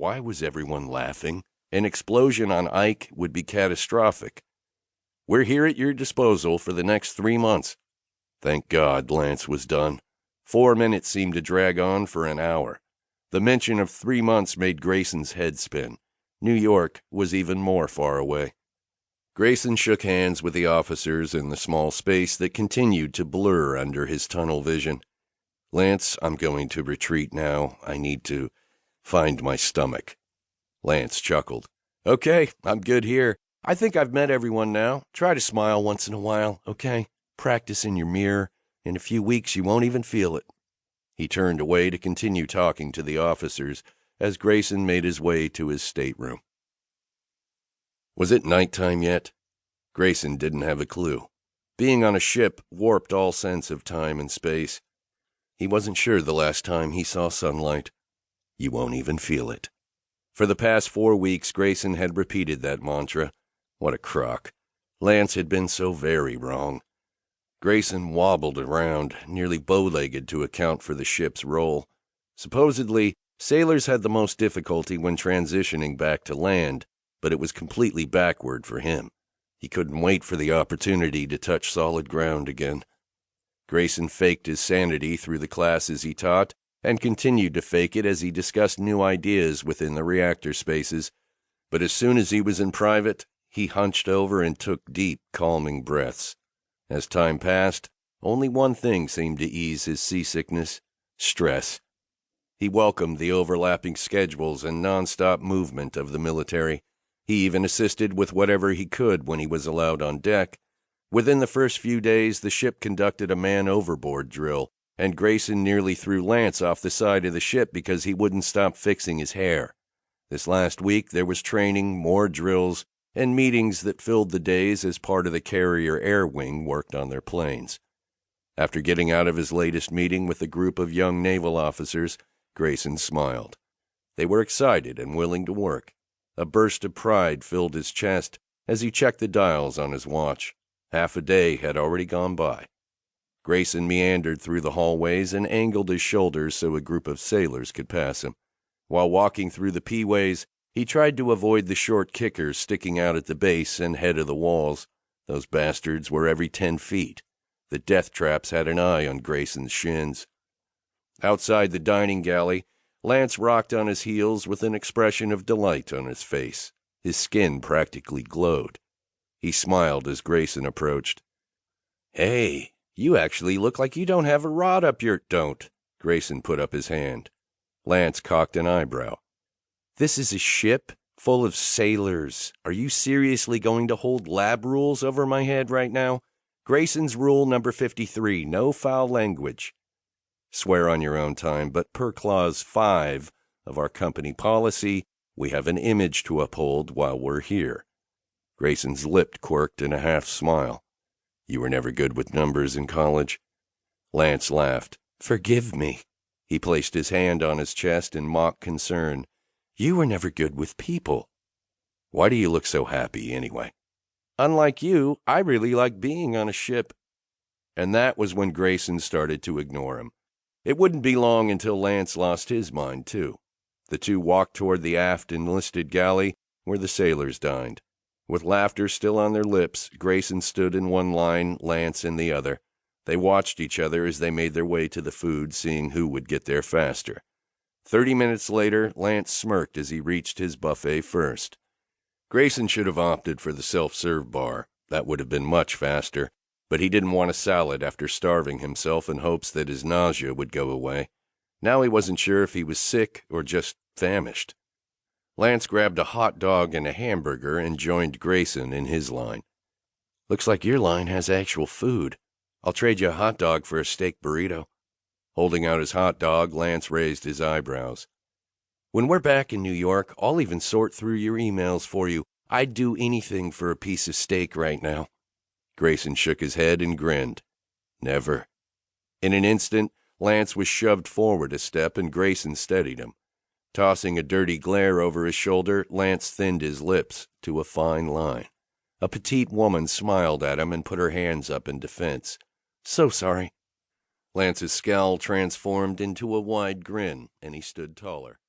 Why was everyone laughing? An explosion on Ike would be catastrophic. We're here at your disposal for the next 3 months. Thank God Lance was done. 4 minutes seemed to drag on for an hour. The mention of 3 months made Grayson's head spin. New York was even more far away. Grayson shook hands with the officers in the small space that continued to blur under his tunnel vision. Lance, I'm going to retreat now. I need to find my stomach. Lance chuckled. Okay, I'm good here. I think I've met everyone now. Try to smile once in a while, okay? Practice in your mirror. In a few weeks, you won't even feel it. He turned away to continue talking to the officers as Grayson made his way to his stateroom. Was it nighttime yet? Grayson didn't have a clue. Being on a ship warped all sense of time and space. He wasn't sure the last time he saw sunlight. You won't even feel it. For the past 4 weeks, Grayson had repeated that mantra. What a crock. Lance had been so very wrong. Grayson wobbled around, nearly bow-legged to account for the ship's roll. Supposedly, sailors had the most difficulty when transitioning back to land, but it was completely backward for him. He couldn't wait for the opportunity to touch solid ground again. Grayson faked his sanity through the classes he taught, and continued to fake it as he discussed new ideas within the reactor spaces. But as soon as he was in private, he hunched over and took deep, calming breaths. As time passed, only one thing seemed to ease his seasickness: stress. He welcomed the overlapping schedules and non-stop movement of the military. He even assisted with whatever he could when he was allowed on deck. Within the first few days, the ship conducted a man-overboard drill, and Grayson nearly threw Lance off the side of the ship because he wouldn't stop fixing his hair. This last week, there was training, more drills, and meetings that filled the days as part of the carrier air wing worked on their planes. After getting out of his latest meeting with a group of young naval officers, Grayson smiled. They were excited and willing to work. A burst of pride filled his chest as he checked the dials on his watch. Half a day had already gone by. Grayson meandered through the hallways and angled his shoulders so a group of sailors could pass him. While walking through the P-ways, he tried to avoid the short kickers sticking out at the base and head of the walls. Those bastards were every 10 feet. The death traps had an eye on Grayson's shins. Outside the dining galley, Lance rocked on his heels with an expression of delight on his face. His skin practically glowed. He smiled as Grayson approached. Hey, you actually look like you don't have a rod up your... Don't. Grayson put up his hand. Lance cocked an eyebrow. This is a ship full of sailors. Are you seriously going to hold lab rules over my head right now? Grayson's rule number 53, no foul language. Swear on your own time, but per clause 5 of our company policy, we have an image to uphold while we're here. Grayson's lip quirked in a half smile. You were never good with numbers in college? Lance laughed. Forgive me. He placed his hand on his chest in mock concern. You were never good with people. Why do you look so happy, anyway? Unlike you, I really like being on a ship. And that was when Grayson started to ignore him. It wouldn't be long until Lance lost his mind, too. The two walked toward the aft enlisted galley where the sailors dined. With laughter still on their lips, Grayson stood in one line, Lance in the other. They watched each other as they made their way to the food, seeing who would get there faster. 30 minutes later, Lance smirked as he reached his buffet first. Grayson should have opted for the self-serve bar. That would have been much faster, but he didn't want a salad after starving himself in hopes that his nausea would go away. Now he wasn't sure if he was sick or just famished. Lance grabbed a hot dog and a hamburger and joined Grayson in his line. Looks like your line has actual food. I'll trade you a hot dog for a steak burrito. Holding out his hot dog, Lance raised his eyebrows. When we're back in New York, I'll even sort through your emails for you. I'd do anything for a piece of steak right now. Grayson shook his head and grinned. Never. In an instant, Lance was shoved forward a step and Grayson steadied him. Tossing a dirty glare over his shoulder, Lance thinned his lips to a fine line. A petite woman smiled at him and put her hands up in defense. So sorry. Lance's scowl transformed into a wide grin, and he stood taller.